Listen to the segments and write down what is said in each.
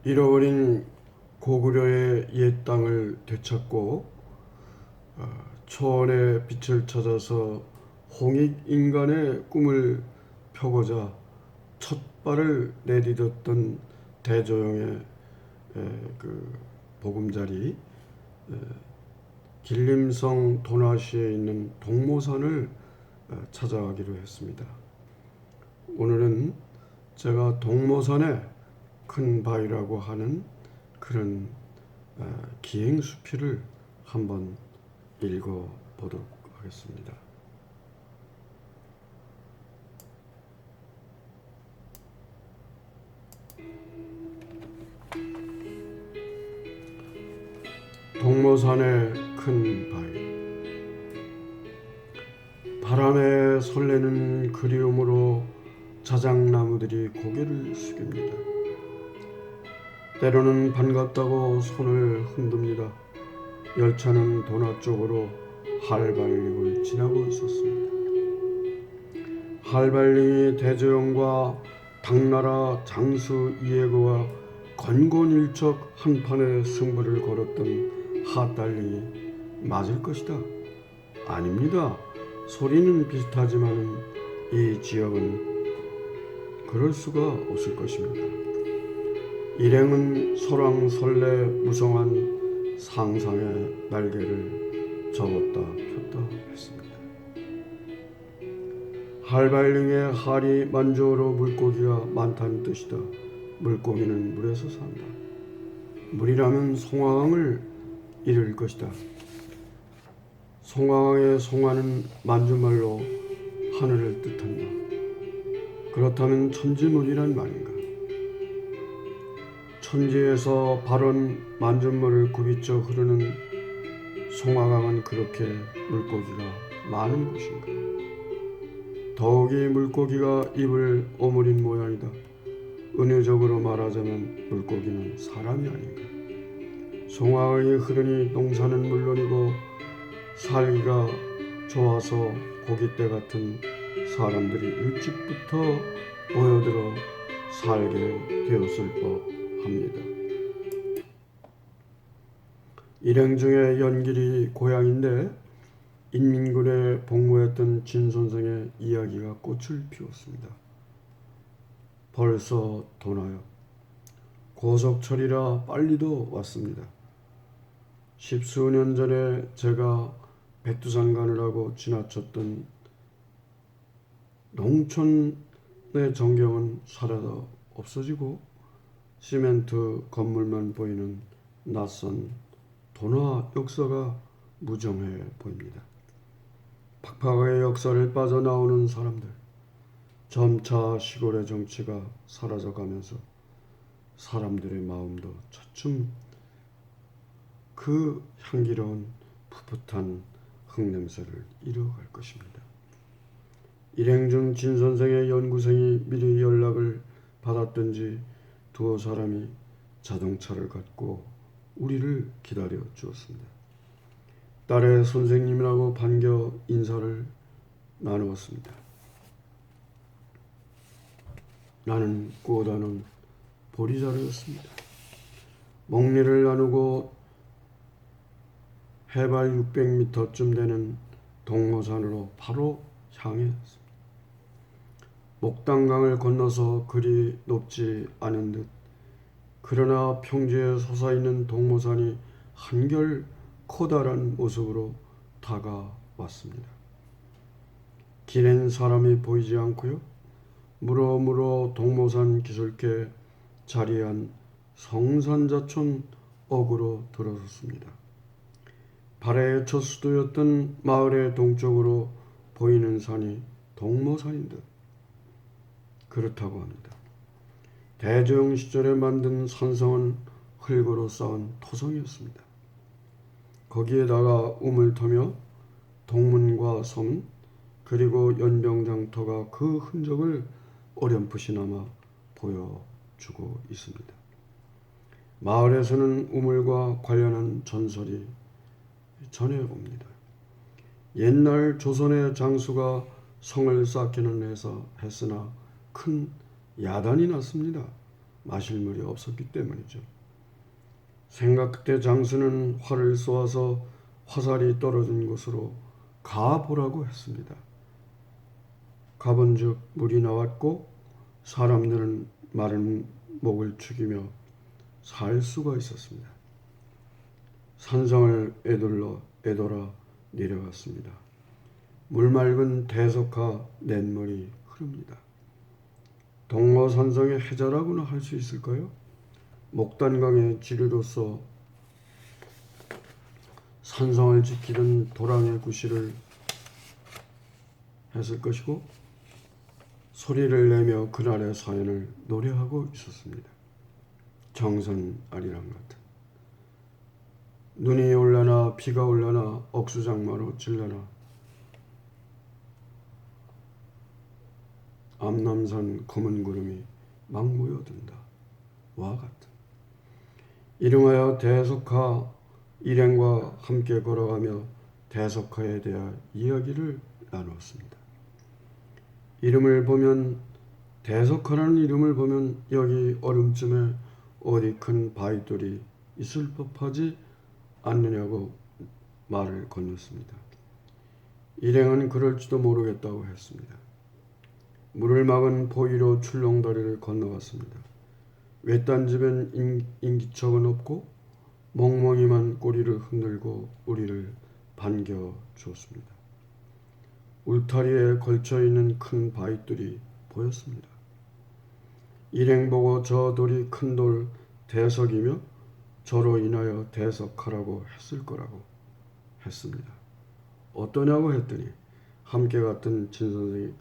잃어버린 고구려의 옛 땅을 되찾고 초원의 빛을 찾아서 홍익인간의 꿈을 펴고자 첫 발을 내디뎠던 대조영의 그 보금자리 길림성 도나시에 있는 동모산을 찾아가기로 했습니다. 오늘은 제가 동모산의 큰 바위라고 하는 그런 기행수필을 한번 읽어보도록 하겠습니다. 동모산의 큰 바위. 바람에 설레는 그리움으로 자작나무들이 고개를 숙입니다. 때로는 반갑다고 손을 흔듭니다. 열차는 도나 쪽으로 할발링을 지나고 있었습니다. 할발링이 대조영과 당나라 장수 이해거와 건곤일척 한판의 승부를 걸었던 핫달링이 맞을 것이다. 아닙니다. 소리는 비슷하지만 이 지역은 그럴 수가 없을 것입니다. 일행은 설왕설래 무성한 상상의 날개를 접었다 폈다 했습니다. 할발링의 할이 만조로 물고기가 많다는 뜻이다. 물고기는 물에서 산다. 물이라면 송화강을 이룰 것이다. 송화강의 송화는 만주말로 하늘을 뜻한다. 그렇다면 천지물이란 말인가? 천지에서 발원 만준물을 굽이쳐 흐르는 송화강은 그렇게 물고기가 많은 곳인가? 더욱이 물고기가 입을 오므린 모양이다. 은유적으로 말하자면 물고기는 사람이 아닌가? 송화강이 흐르니 농사는 물론이고 살기가 좋아서 고깃대 같은 사람들이 일찍부터 모여들어 살게 되었을 법합니다. 일행 중에 연길이 고향인데 인민군에 복무했던 진 선생의 이야기가 꽃을 피웠습니다. 벌써 도나요. 고속철이라 빨리도 왔습니다. 십수년 전에 제가 백두산 가느라고 지나쳤던 농촌의 전경은 사라져 없어지고 시멘트 건물만 보이는 낯선 도나 역사가 무정해 보입니다. 팍팍하게 역사를 빠져나오는 사람들, 점차 시골의 정치가 사라져가면서 사람들의 마음도 차츰 그 향기로운 풋풋한 흙냄새를 잃어갈 것입니다. 일행 중 진 선생의 연구생이 미리 연락을 받았던지 두어 사람이 자동차를 갖고 우리를 기다려 주었습니다. 딸의 선생님이라고 반겨 인사를 나누었습니다. 나는 꾸어다는 보리자루였습니다. 먹리를 나누고 해발 600m쯤 되는 동모산으로 바로 향했습니다. 목당강을 건너서 그리 높지 않은 듯 그러나 평지에 솟아있는 동모산이 한결 커다란 모습으로 다가왔습니다. 길엔 사람이 보이지 않고요. 무러무러 동모산 기슭에 자리한 성산자촌 어구로 들어섰습니다. 발해의 첫 수도였던 마을의 동쪽으로 보이는 산이 동모산인 듯 그렇다고 합니다. 대조영 시절에 만든 산성은 흙으로 쌓은 토성이었습니다. 거기에다가 우물 터며 동문과 섬 그리고 연병장터가 그 흔적을 어렴풋이나마 보여주고 있습니다. 마을에서는 우물과 관련한 전설이 전해옵니다. 옛날 조선의 장수가 성을 쌓기는 해서 했으나 큰 야단이 났습니다. 마실 물이 없었기 때문이죠. 생각 끝에 장수는 활을 쏘아서 화살이 떨어진 곳으로 가보라고 했습니다. 가본즉 물이 나왔고 사람들은 마른 목을 죽이며 살 수가 있었습니다. 산성을 에돌아 내려갔습니다. 물맑은 대석하 냇물이 흐릅니다. 동어산성의 해자라고나 할 수 있을까요? 목단강의 지류로서 산성을 지키던 도랑의 구실을 했을 것이고 소리를 내며 그날의 사연을 노래하고 있었습니다. 정선 아리랑 같은 눈이 올라나 비가 올라나 억수장마로 찔러나 암남산 검은 구름이 막 모여든다 와 같은 이름하여 대석하 일행과 함께 걸어가며 대석하에 대한 이야기를 나누었습니다. 대석하라는 이름을 보면 여기 얼음쯤에 어디 큰 바위돌이 있을 법하지 않느냐고 말을 건넸습니다. 일행은 그럴지도 모르겠다고 했습니다. 물을 막은 포위로 출렁다리를 건너갔습니다. 외딴 집엔 인기척은 없고 멍멍이만 꼬리를 흔들고 우리를 반겨주었습니다. 울타리에 걸쳐있는 큰 바위돌이 보였습니다. 일행 보고 저 돌이 큰 돌 대석이며 저로 인하여 대석하라고 했을 거라고 했습니다. 어떠냐고 했더니 함께 갔던 진선생이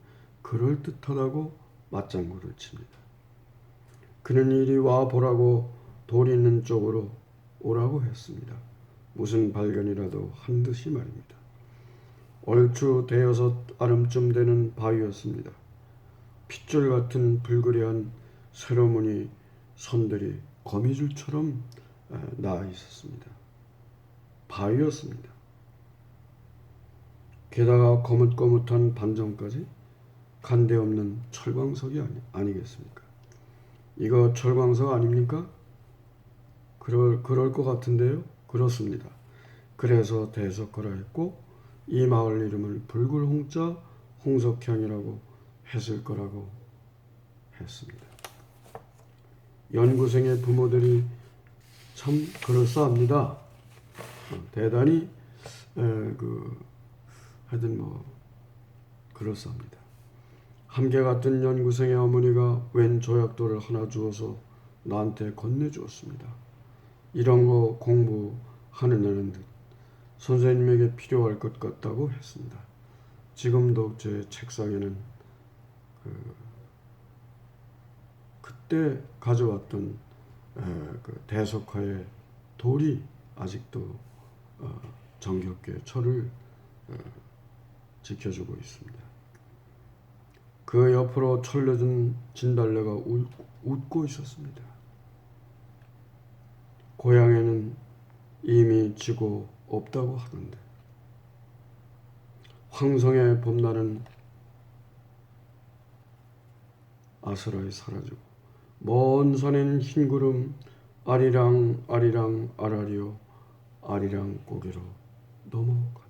그럴듯하다고 맞장구를 칩니다. 그는 이리 와 보라고 돌 있는 쪽으로 오라고 했습니다. 무슨 발견이라도 한 듯이 말입니다. 얼추 대여섯 아름쯤 되는 바위였습니다. 핏줄 같은 불그레한 세로무늬 선들이 거미줄처럼 나아 있었습니다. 바위였습니다. 게다가 거뭇거뭇한 반점까지 간데없는 철광석이 아니겠습니까? 이거 철광석 아닙니까? 그럴 것 같은데요. 그렇습니다. 그래서 대석하라 했고 이 마을 이름을 붉을홍자 홍석향이라고 했을 거라고 했습니다. 연구생의 부모들이 참 그럴싸합니다. 대단히 하여튼 그럴싸합니다. 함께 갔던 연구생의 어머니가 웬 조약돌을 하나 주어서 나한테 건네주었습니다. 이런 거 공부하느냐는 듯 선생님에게 필요할 것 같다고 했습니다. 지금도 제 책상에는 그때 가져왔던 그 대석화의 돌이 아직도 정겹게 저를 지켜주고 있습니다. 그 옆으로 철려든 진달래가 웃고 있었습니다. 고향에는 이미 지고 없다고 하던데 황성의 봄날은 아스라이 사라지고 먼 산엔 흰 구름 아리랑 아리랑 아라리요 아리랑 고개로 넘어가